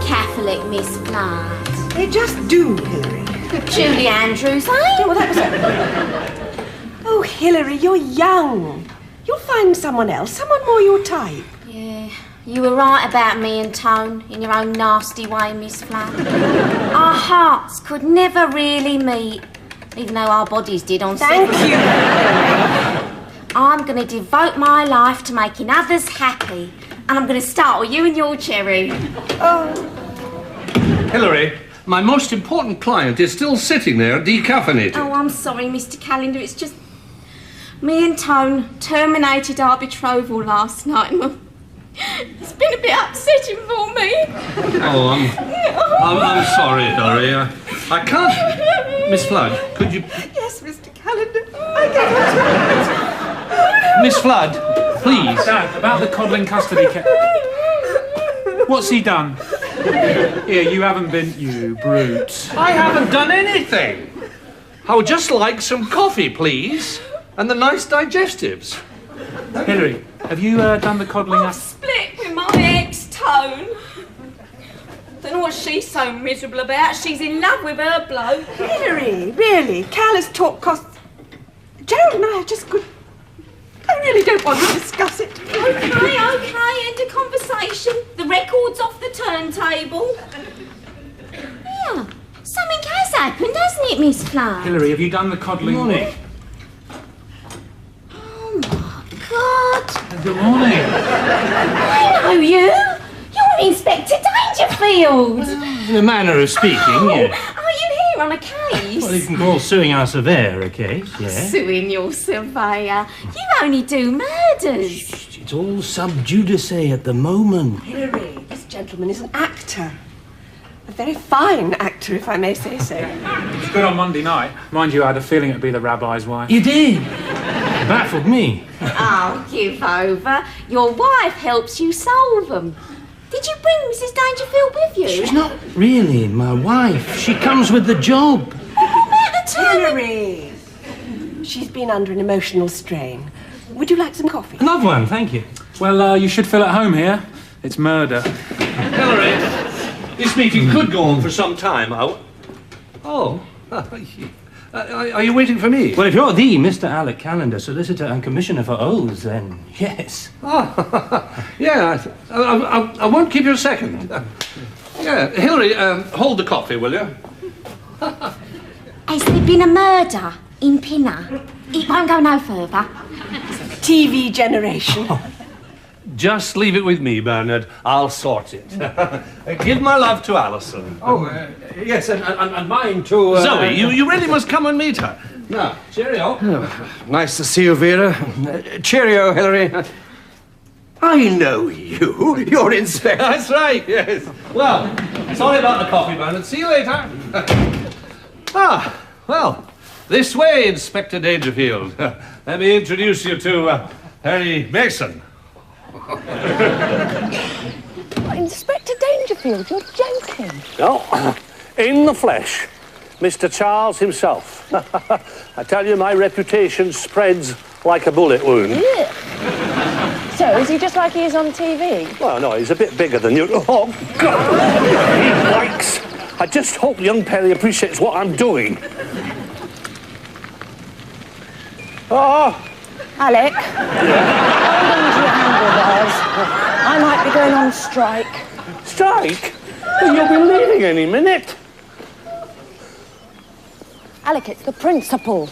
Catholic, Miss Flood. They just do, Hilary. Julie Andrews, eh? Yeah, well, that was it. Oh, Hilary, you're young. You'll find someone else, someone more your type. Yeah, you were right about me and Tone, in your own nasty way, Miss Flood. Our hearts could never really meet, even though our bodies did on Thank you. I'm going to devote my life to making others happy. And I'm going to start with you and your cherry. Oh. Hilary, my most important client is still sitting there decaffeinated. Oh, I'm sorry, Mr. Calendar. It's just... me and Tone terminated our betrothal last night. It's been a bit upsetting for me. Oh, I'm sorry, Hilary. I can't... Miss Flood, could you... Yes, Mr. Calendar. I get it. Miss Flood, please. Dad, about the coddling custody case. What's he done? Here, you haven't been... You brute. I haven't done anything. I would just like some coffee, please. And the nice digestives. Hilary, have you done the coddling... I've split with my ex-Tone. Don't know what she's so miserable about. She's in love with her bloke. Hilary, really? Cal has talked costs. Gerald and I are just good... I really don't want to discuss it. Okay, end of conversation. The record's off the turntable. Yeah, something has happened, hasn't it, Miss Flood? Hilary, have you done the coddling... Good morning. Oh, my God. Good morning. I know you. You're Inspector Dangerfield. In a manner of speaking, yes. Are you here on a case? Well, you can call suing our surveyor a case, yes. Suing your surveyor? You only do murders. It's all sub judice at the moment. Hilary, this gentleman is an actor. A very fine actor, if I may say so. It's good on Monday night. Mind you, I had a feeling it'd be the rabbi's wife. You did? Baffled me. Oh, give over. Your wife helps you solve them. Did you bring Mrs. Dangerfield with you? She's not really my wife. She comes with the job. What about the time? Hilary! She's been under an emotional strain. Would you like some coffee? Another one, thank you. Well, you should feel at home here. It's murder. Hilary, this meeting could go on for some time. Oh, are you waiting for me? Well, if you're the Mr. Alec Calendar, Solicitor and Commissioner for Oaths, then yes. Oh, yeah, I won't keep you a second. Yeah, Hilary, hold the coffee, will you? Has there been a murder in Pinner? It won't go no further. TV generation. Just leave it with me, Bernard. I'll sort it. Give my love to Alison. Oh, yes, and mine too. Zoe, you really must come and meet her. Now, cheerio. Nice to see you, Vera. Cheerio, Hilary. I know you. You're Inspector. That's right, yes. Well, sorry about the coffee, Bernard. See you later. Well, this way, Inspector Dangerfield. Let me introduce you to Harry Mason. Inspector Dangerfield, you're joking. No, in the flesh, Mr. Charles himself. I tell you, my reputation spreads like a bullet wound. Yeah. So, is he just like he is on TV? Well, no, he's a bit bigger than you. Oh, God! He likes. I just hope young Perry appreciates what I'm doing. Oh! Alec, hold on to your handlebars. I might be going on strike. Strike? Well, you'll be leaving any minute. Alec, it's the principal.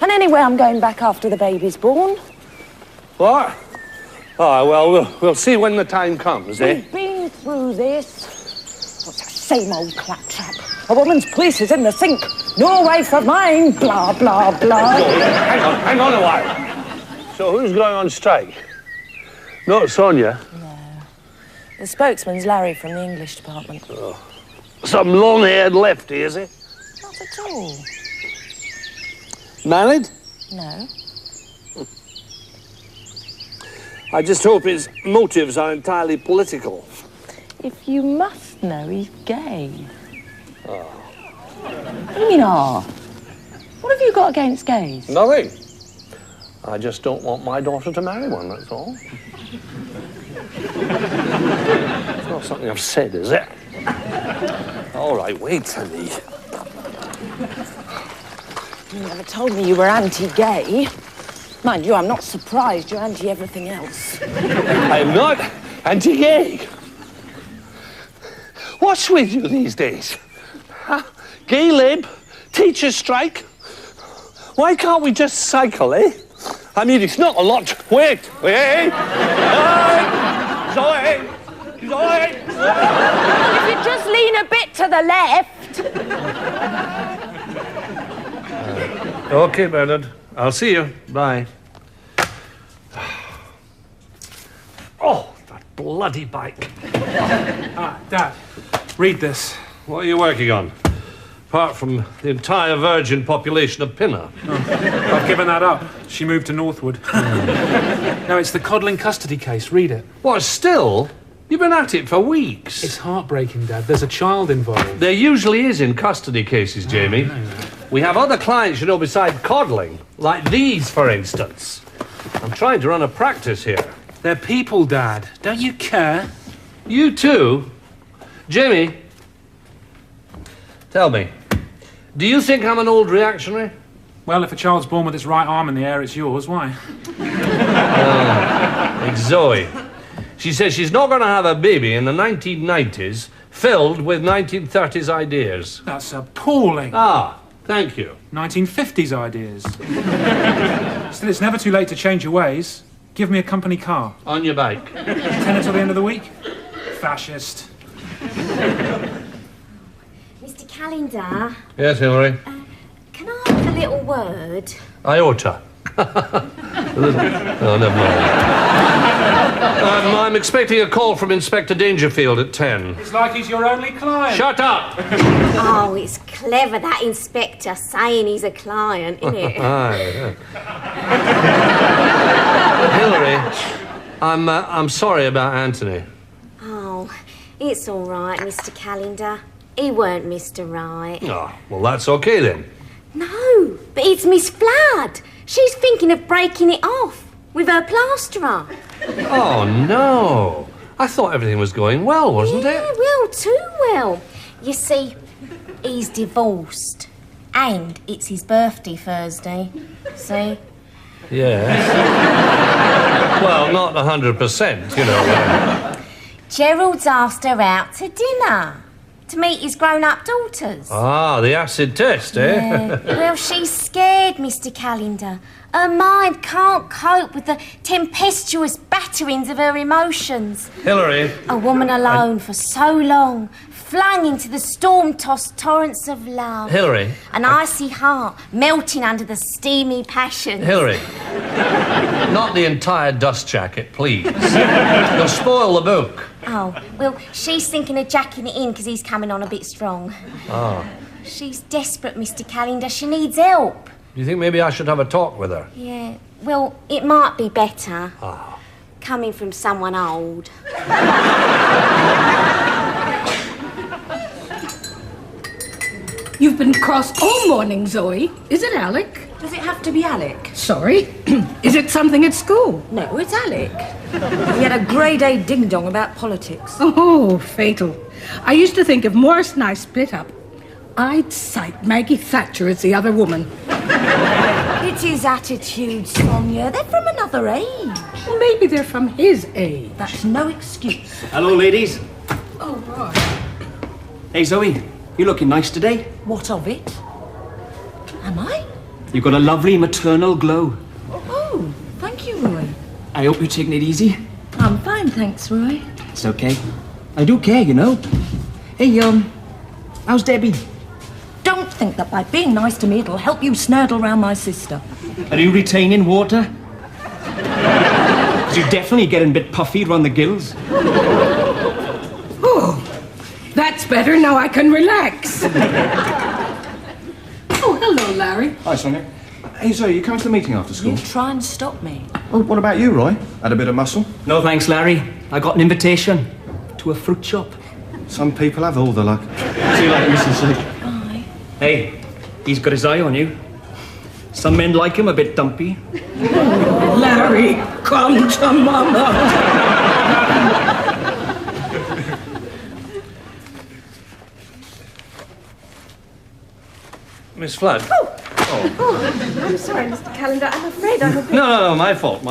And anyway, I'm going back after the baby's born. What? Oh, well, we'll see when the time comes, eh? We've been through this. What's that same old claptrap? A woman's place is in the sink. No wife of mine. Blah, blah, blah. Hang on a while. So who's going on strike? Not Sonia. No. The spokesman's Larry from the English department. Oh. Some long-haired lefty, is he? Not at all. Married? No. I just hope his motives are entirely political. If you must know, he's gay. Oh. What do you mean, What have you got against gays? Nothing. I just don't want my daughter to marry one, that's all. It's not something I've said, is it? All right, wait, honey. You never told me you were anti-gay. Mind you, I'm not surprised you're anti-everything else. I'm not anti-gay. What's with you these days? Huh? Gay lib, teachers strike. Why can't we just cycle, eh? I mean, it's not a lot. Wait. Zoe! If you just lean a bit to the left. Okay, Bernard. I'll see you. Bye. Oh, that bloody bike. Dad, read this. What are you working on? Apart from the entire virgin population of Pinner. Oh, I've given that up. She moved to Northwood. No, it's the coddling custody case. Read it. What, still? You've been at it for weeks. It's heartbreaking, Dad. There's a child involved. There usually is in custody cases, Jamie. We have other clients, you know, besides coddling. Like these, for instance. I'm trying to run a practice here. They're people, Dad. Don't you care? You too? Jamie, tell me, do you think I'm an old reactionary? Well, if a child's born with its right arm in the air, it's yours. Why? Like Zoe. She says she's not going to have a baby in the 1990s filled with 1930s ideas. That's appalling. Ah, thank you. 1950s ideas. Still, it's never too late to change your ways. Give me a company car. On your bike. Tenner till the end of the week? Fascist. Mr. Calendar, Yes, Hilary? can I have a little word? Iota. Oh, never mind. I'm expecting a call from Inspector Dangerfield at 10. It's like he's your only client. Shut up! Oh, it's clever, that inspector saying he's a client, isn't it? Aye. Hilary, I'm sorry about Anthony. Oh, it's all right, Mr. Calendar. He weren't Mr. Right. Oh, well, that's okay then. No, but it's Miss Flood. She's thinking of breaking it off with her plasterer. Oh, no. I thought everything was going well, wasn't it? Yeah, well, too well. You see, he's divorced. And it's his birthday Thursday. See? Yes. Well, not 100%, you know. Gerald's asked her out to dinner to meet his grown-up daughters. Ah, the acid test, eh? Yeah. Well, she's scared, Mr. Calendar. Her mind can't cope with the tempestuous batterings of her emotions. Hilary. A woman alone for so long, flung into the storm-tossed torrents of love. Hilary. An icy heart melting under the steamy passions. Hilary. Not the entire dust jacket, please. You'll spoil the book. Oh, well, she's thinking of jacking it in because he's coming on a bit strong. Oh. She's desperate, Mr. Calendar. She needs help. Do you think maybe I should have a talk with her? Yeah, well, it might be better. Ah. Coming from someone old. You've been cross all morning, Zoe. Is it Alec? Does it have to be Alec? Sorry. Is it something at school? No, it's Alec. He had a grade A ding-dong about politics. Oh, fatal. I used to think if Morris and I split up, I'd cite Maggie Thatcher as the other woman. It's his attitude, Sonia. They're from another age. Well, maybe they're from his age. That's no excuse. Hello, ladies. Oh, boy. Hey, Zoe. You're looking nice today. What of it? Am I? You've got a lovely maternal glow. Oh, thank you, Roy. I hope you're taking it easy. I'm fine, thanks, Roy. It's okay. I do care, you know. Hey, how's Debbie? Don't think that by being nice to me it'll help you snurdle round my sister. Are you retaining water? 'Cause you're definitely getting a bit puffy around the gills. Oh, that's better. Now I can relax. Oh, hello, Larry. Hi, Sonia. Hey, Zoe, you coming to the meeting after school? You try and stop me. Well, what about you, Roy? Had a bit of muscle? No thanks, Larry. I got an invitation to a fruit shop. Some people have all the luck. See you later, Mrs. C. Bye. Hey, he's got his eye on you. Some men like him a bit dumpy. Larry, come to Mama. Miss Flood. Oh, I'm sorry, Mr. Calendar. I'm afraid I'm a bit... No, my fault.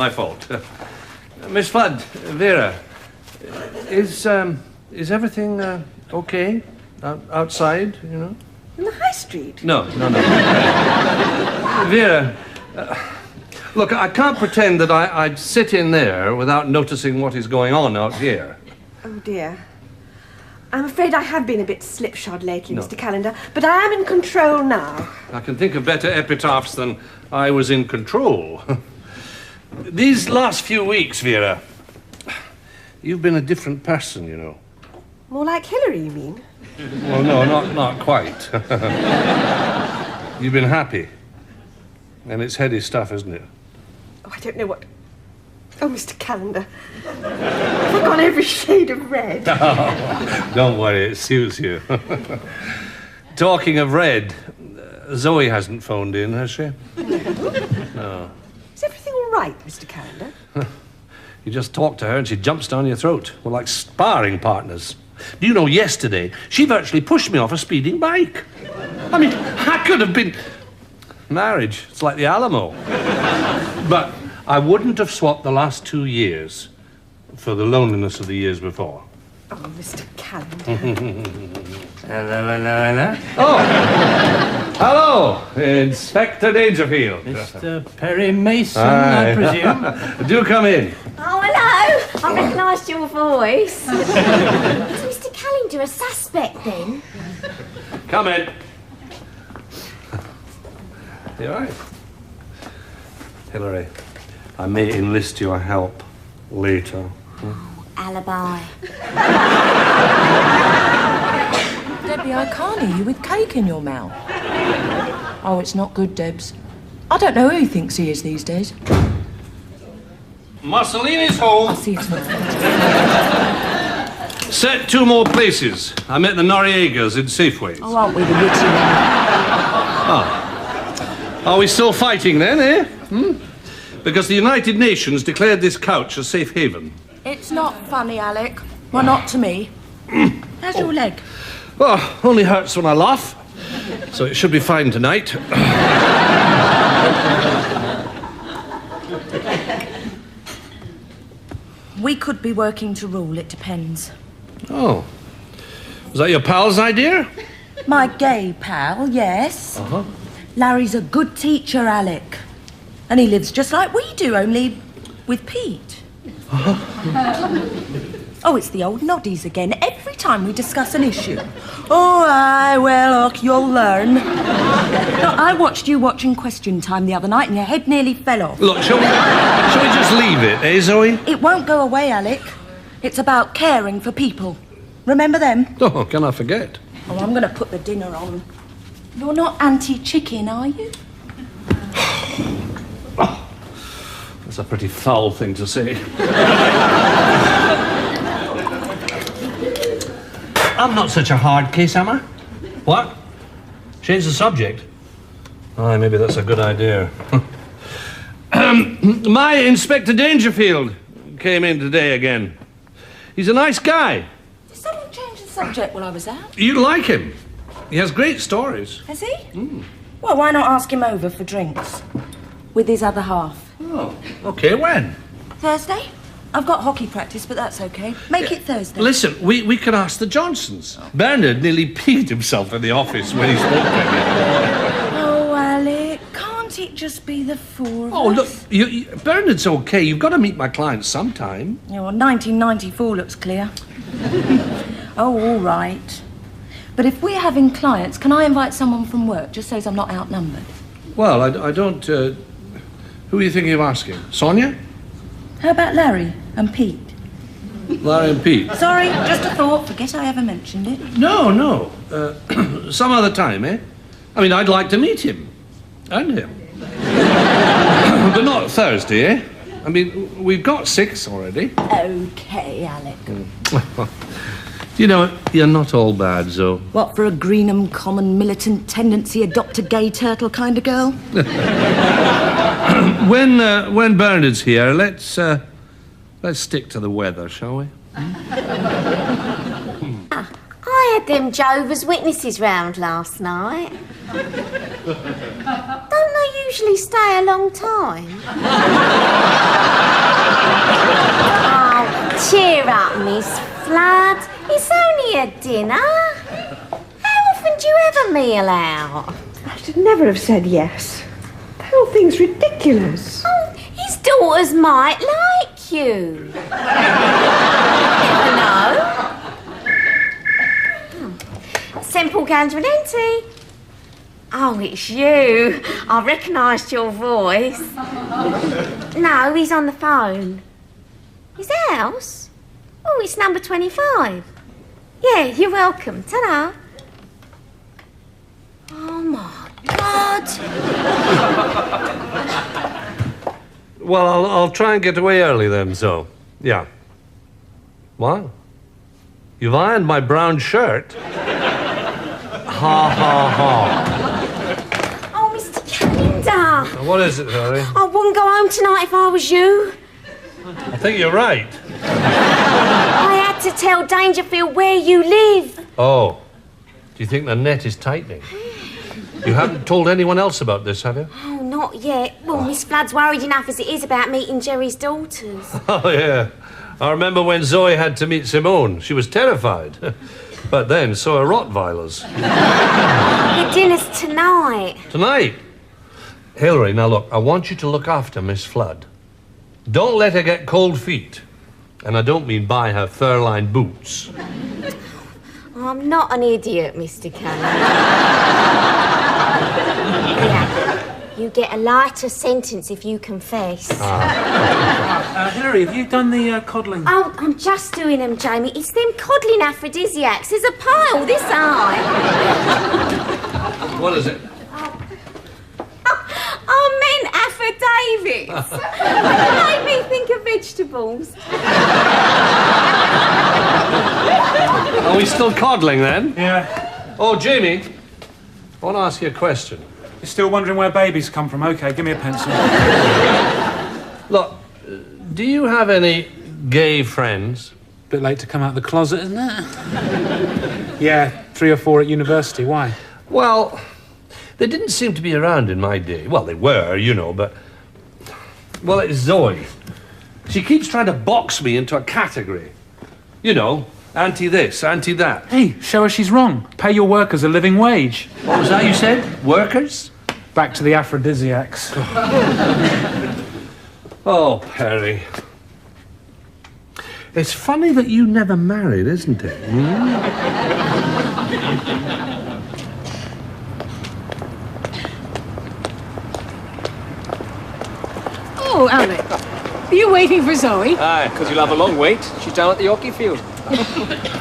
Miss Flood, Vera, is everything okay outside, you know? In the high street? No. Vera, look, I can't pretend that I'd sit in there without noticing what is going on out here. Oh, dear. I'm afraid I have been a bit slipshod lately, No. Mr. Calendar, but I am in control now. I can think of better epitaphs than I was in control. These last few weeks, Vera, you've been a different person, you know. More like Hilary, you mean? Well, no, not quite. You've been happy. And it's heady stuff, isn't it? Oh, I don't know what... Oh, Mr. Calendar. I've got every shade of red. Oh, don't worry, it suits you. Talking of red, Zoe hasn't phoned in, has she? No. Is everything all right, Mr. Calendar? You just talk to her and she jumps down your throat. We're like sparring partners. Do you know, yesterday, she virtually pushed me off a speeding bike. I mean, I could have been... Marriage, it's like the Alamo. But I wouldn't have swapped the last 2 years for the loneliness of the years before. Oh, Mr. Calendar. Hello. Oh! Hello, Inspector Dangerfield. Mr. Perry Mason, I presume. Do come in. Oh, hello. I recognised your voice. Is Mr. Calendar a suspect, then? Come in. You all right? Hilary, I may enlist your help later. Alibi. Debbie, I can't hear you with cake in your mouth. Oh, it's not good, Debs. I don't know who he thinks he is these days. Mussolini's home. I'll see you tomorrow. Set 2 more places. I met the Noriegas in Safeways. Oh, aren't we the witty men? Are we still fighting then, eh? Because the United Nations declared this couch a safe haven. It's not funny, Alec. Well, not to me. How's your leg? Oh, only hurts when I laugh. So it should be fine tonight. We could be working to rule, it depends. Oh. Was that your pal's idea? My gay pal, yes. Uh-huh. Larry's a good teacher, Alec. And he lives just like we do, only with Pete. Oh, it's the old noddies again. Every time we discuss an issue. Oh, aye, well, look, you'll learn. Look, I watched you watching Question Time the other night and your head nearly fell off. Look, shall we just leave it, eh, Zoe? It won't go away, Alec. It's about caring for people. Remember them? Oh, can I forget? Oh, I'm going to put the dinner on. You're not anti-chicken, are you? That's a pretty foul thing to say. I'm not such a hard case, am I? What? Change the subject? Aye, maybe that's a good idea. My Inspector Dangerfield came in today again. He's a nice guy. Did someone change the subject while I was out? You'd like him. He has great stories. Has he? Well, why not ask him over for drinks? With his other half. Oh, okay, when? Thursday? I've got hockey practice, but that's okay. Make it Thursday. Listen, we could ask the Johnsons. Bernard nearly peed himself in the office when he spoke to me. Oh, Alec, can't it just be the 4 of us? Oh, look, Bernard's okay. You've got to meet my clients sometime. Yeah, well, 1994 looks clear. Oh, all right. But if we're having clients, can I invite someone from work, just so as I'm not outnumbered? Well, I don't... who are you thinking of asking? Sonia? How about Larry and Pete? Larry and Pete? Sorry, just a thought. Forget I ever mentioned it. No. Some other time, eh? I mean, I'd like to meet him. And him. But not Thursday, eh? I mean, we've got 6 already. OK, Alec. You know, you're not all bad, Zoe. What, for a Greenham Common militant tendency, adopt a gay turtle kind of girl? When Bernard's here, let's stick to the weather, shall we? I had them Jehovah's Witnesses round last night. Don't they usually stay a long time? Oh, cheer up, Miss Flood. It's only a dinner. How often do you ever meal out? I should never have said yes. The whole thing's ridiculous. Oh, his daughters might like you. Never know. Semple Gandolenti. Oh, it's you. I recognised your voice. No, he's on the phone. His house? Oh, it's number 25. Yeah, you're welcome. Ta-da. Oh, my God. Well, I'll try and get away early then, Zoe. Yeah. What? You've ironed my brown shirt? Ha, ha, ha. Oh, Mr. Calendar. What is it, Hilary? I wouldn't go home tonight if I was you. I think you're right. I had to tell Dangerfield where you live. Oh. Do you think the net is tightening? You haven't told anyone else about this, have you? Oh, not yet. Well, Miss Flood's worried enough as it is about meeting Jerry's daughters. Oh, yeah. I remember when Zoe had to meet Simone. She was terrified. But then so are Rottweilers. Your dinner's tonight. Tonight? Hilary, now look, I want you to look after Miss Flood. Don't let her get cold feet. And I don't mean buy her fur-lined boots. I'm not an idiot, Mr. Callan. Yeah, you get a lighter sentence if you confess. Hilary, have you done the coddling? Oh, I'm just doing them, Jamie. It's them coddling aphrodisiacs. There's a pile this high. What is it? I meant affidavits. It made me think of vegetables. Are we still coddling then? Yeah. Oh, Jamie, I want to ask you a question. You're still wondering where babies come from? OK, give me a pencil. Look, do you have any gay friends? Bit late to come out of the closet, isn't it? Yeah, 3 or 4 at university. Why? Well, they didn't seem to be around in my day. Well, they were, you know, but... Well, it's Zoe. She keeps trying to box me into a category. You know, anti-this, anti-that. Hey, show her she's wrong. Pay your workers a living wage. What was that you said? Workers? Back to the aphrodisiacs. Oh, Perry. It's funny that you never married, isn't it? Oh, Alec. Are you waiting for Zoe? Aye, because you'll have a long wait. She's down at the hockey field.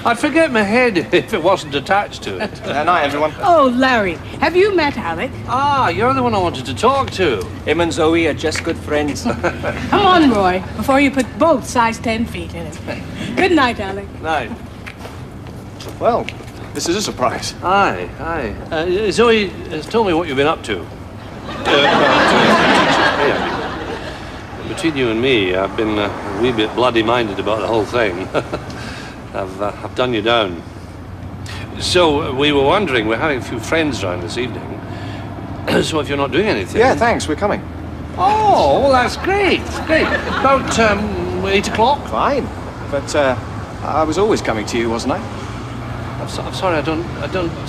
I'd forget my head if it wasn't attached to it. Night, everyone. Oh, Larry, have you met Alec? Ah, you're the one I wanted to talk to. Him and Zoe are just good friends. Come on, Roy, before you put both size 10 feet in it. Good night, Alec. Night. Well, this is a surprise. Aye, aye. Zoe has told me what you've been up to. Between you and me, I've been a wee bit bloody-minded about the whole thing. I've done you down. So, we were wondering, we're having a few friends round this evening. So if you're not doing anything... Yeah, thanks, we're coming. Oh, well, that's great, great. About 8 o'clock? Fine. But, I was always coming to you, wasn't I? I'm sorry, I don't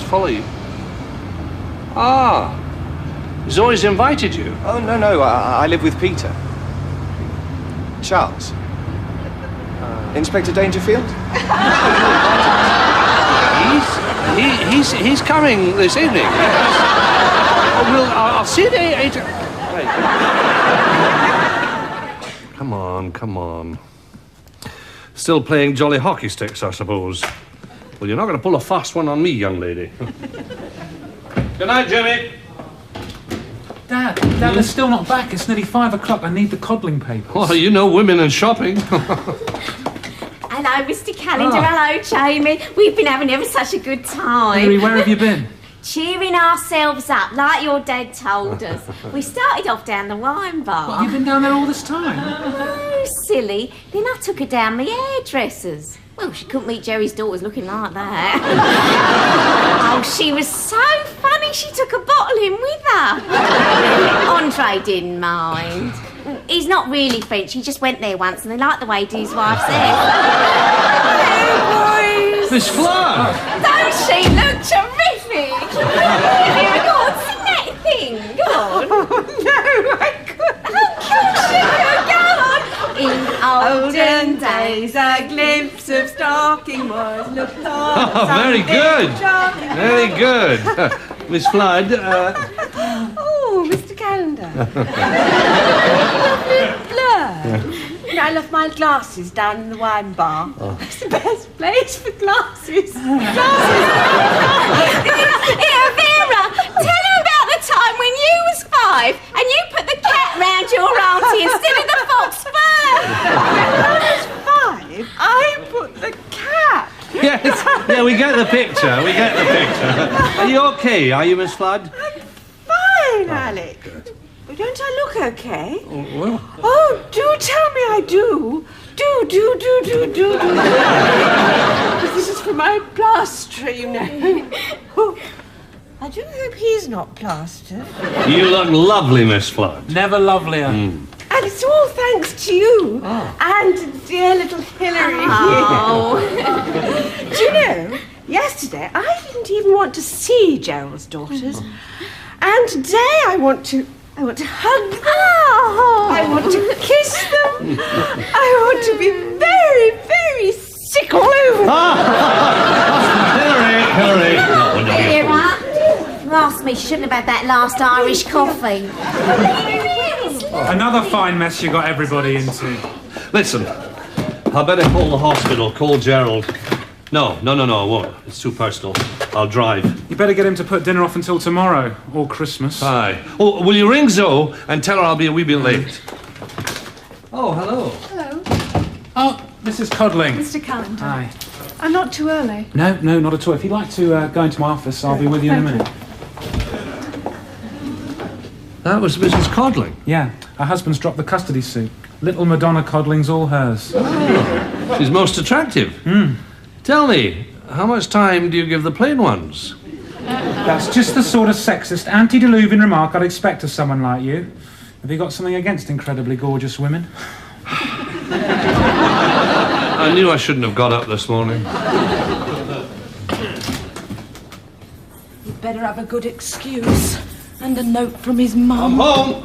follow you. Ah, Zoe's invited you. Oh, no, I live with Peter. Charles. Inspector Dangerfield? He's coming this evening. I'll see you at 8. Right. Come come on, come on. Still playing jolly hockey sticks, I suppose. Well, you're not going to pull a fast one on me, young lady. Good night, Jimmy. Dad, they're still not back. It's nearly 5 o'clock. I need the coddling papers. Well, you know women and shopping. Hello, Mr. Calendar. Hello, Jamie. We've been having ever such a good time. Hilary, where have you been? Cheering ourselves up, like your dad told us. We started off down the wine bar. What, you've been down there all this time? Oh, silly. Then I took her down the hairdressers. Well, she couldn't meet Jerry's daughters looking like that. Oh, she was so funny, she took a bottle in with her. Andre didn't mind. He's not really French, he just went there once and they liked the way his wife said. Hey, boys! Miss Flood! Don't she look terrific? Here, go on, sing that thing. Go on. Oh, no, I couldn't. How cute she could. Go on. In olden days, a glimpse of stocking was looked on. Oh, very good. Very good. Miss Flood, Oh, Mr. Calendar. Blur. You know, I left my glasses down in the wine bar. Oh. It's the best place for glasses. Here, Vera, tell her about the time when you was 5 and you put the cat round your auntie instead of the fox fur. When I was 5, I put the cat. yes, yeah, we get the picture. We get the picture. Are you okay? Are you, Miss Flood? I'm fine, Alec. Don't I look okay? Oh, well. Oh, do tell me I do. Do. This is for my plaster, you know. Oh, I do hope he's not plastered. You look lovely, Miss Flood. Never lovelier. And it's all thanks to you and dear little Hilary. Oh. Do you know, yesterday I didn't even want to see Gerald's daughters. And today I want to hug them. Oh. I want to kiss them. I want to be very, very sick all over them. Hilary. Vera, you asked me, she shouldn't have had that last Irish coffee. Another fine mess you got everybody into. Listen, I better call the hospital. Call Gerald. No, I won't. It's too personal. I'll drive. You better get him to put dinner off until tomorrow, or Christmas. Aye. Oh, will you ring Zoe and tell her I'll be a wee bit late? Oh, hello. Hello, Oh, Mrs. Codling. Mr. Calendar. Hi. I'm not too early. No, not at all. If you'd like to go into my office, I'll be with you in a minute. That was Mrs. Codling. Yeah, her husband's dropped the custody suit. Little Madonna Codling's all hers. Oh, she's most attractive. Tell me, how much time do you give the plain ones? That's just the sort of sexist, antediluvian remark I'd expect of someone like you. Have you got something against incredibly gorgeous women? I knew I shouldn't have got up this morning. You'd better have a good excuse. And a note from his mum. I'm home.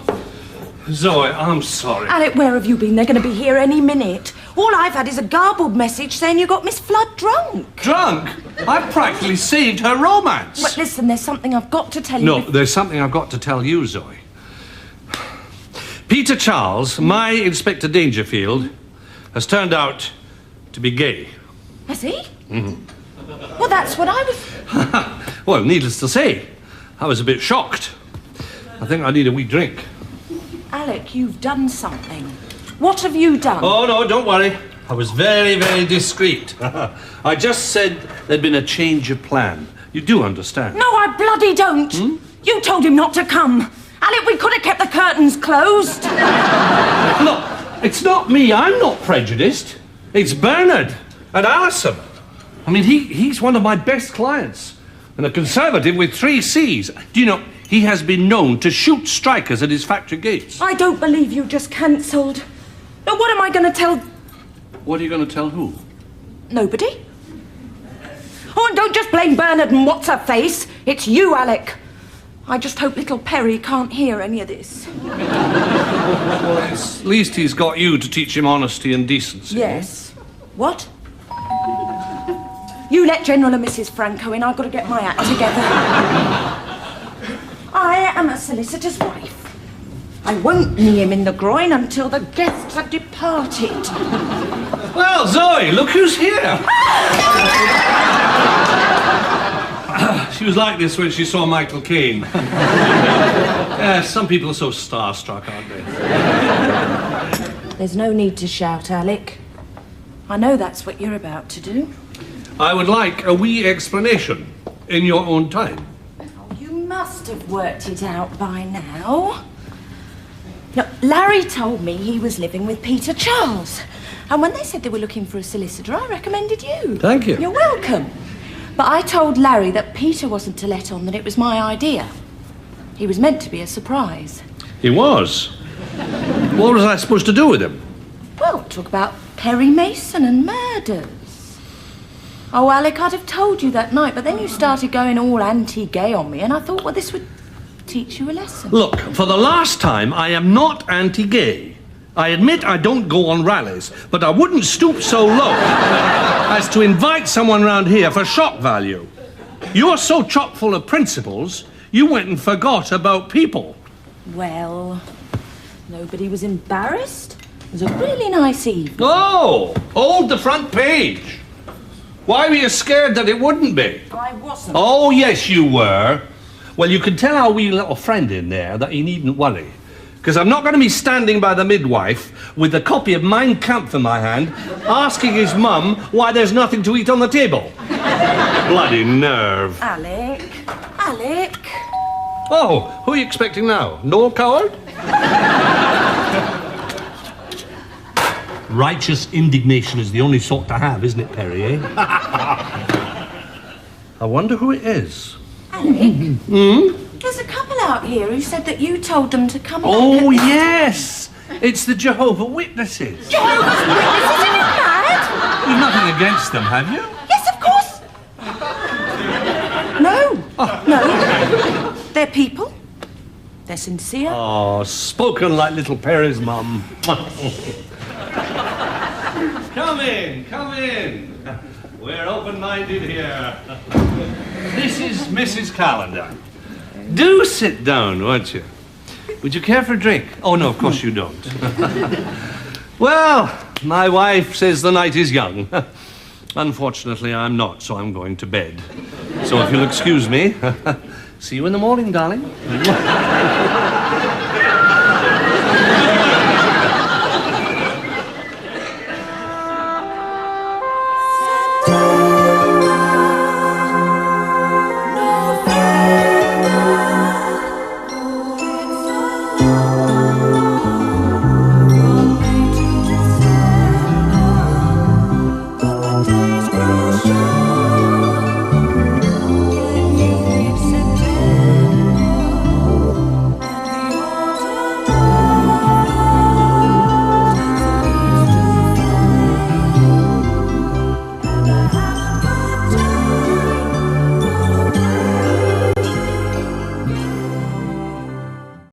Zoe, I'm sorry. Alec, where have you been? They're going to be here any minute. All I've had is a garbled message saying you got Miss Flood drunk. Drunk? I practically saved her romance. But listen, there's something I've got to tell you. No, there's something I've got to tell you, Zoe. Peter Charles, my Inspector Dangerfield, has turned out to be gay. Has he? Well, that's what I was... Well, needless to say, I was a bit shocked. I think I need a wee drink. Alec, you've done something. What have you done? Oh, no, don't worry. I was very, very discreet. I just said there'd been a change of plan. You do understand? No, I bloody don't. You told him not to come. Alec, we could have kept the curtains closed. Look, it's not me. I'm not prejudiced. It's Bernard and Alison. I mean, he's one of my best clients. And a conservative with 3 C's. Do you know, he has been known to shoot strikers at his factory gates. I don't believe you just cancelled. Now, what am I going to tell... What are you going to tell who? Nobody. Oh, and don't just blame Bernard and what's-her-face. It's you, Alec. I just hope little Perry can't hear any of this. Well, at least he's got you to teach him honesty and decency. Yes. What? You let General and Mrs. Franco in. I've got to get my act together. I am a solicitor's wife. I won't knee him in the groin until the guests have departed. Well, Zoe, look who's here. She was like this when she saw Michael Caine. Yeah, some people are so starstruck, aren't they? There's no need to shout, Alec. I know that's what you're about to do. I would like a wee explanation in your own time. You must have worked it out by now. Now, Larry told me he was living with Peter Charles. And when they said they were looking for a solicitor, I recommended you. Thank you. You're welcome. But I told Larry that Peter wasn't to let on that it was my idea. He was meant to be a surprise. He was. What was I supposed to do with him? Well, talk about Perry Mason and murders. Oh, Alec, I'd have told you that night, but then you started going all anti-gay on me, and I thought, well, this would teach you a lesson. Look, for the last time, I am not anti-gay. I admit I don't go on rallies, but I wouldn't stoop so low as to invite someone round here for shock value. You're so chock full of principles, you went and forgot about people. Well, nobody was embarrassed. It was a really nice evening. Oh, hold the front page. Why were you scared that it wouldn't be? I wasn't. Oh, yes, you were. Well, you can tell our wee little friend in there that he needn't worry. Because I'm not going to be standing by the midwife with a copy of Mein Kampf in my hand, asking his mum why there's nothing to eat on the table. Bloody nerve. Alec. Alec. Oh, who are you expecting now? Noel Coward? Righteous indignation is the only sort to have, isn't it, Perry, eh? I wonder who it is. Alec? There's a couple out here who said that you told them to come Oh, yes! It's the Jehovah's Witnesses. Jehovah's Witnesses? Are you mad? You've nothing against them, have you? Yes, of course. No. No. They're people. They're sincere. Oh, spoken like little Perry's mum. Come in, come in. We're open-minded here. This is Mrs. Calendar. Do sit down, won't you? Would you care for a drink? Oh, no, of course you don't. Well, my wife says the night is young. Unfortunately, I'm not, so I'm going to bed. So if you'll excuse me, see you in the morning, darling.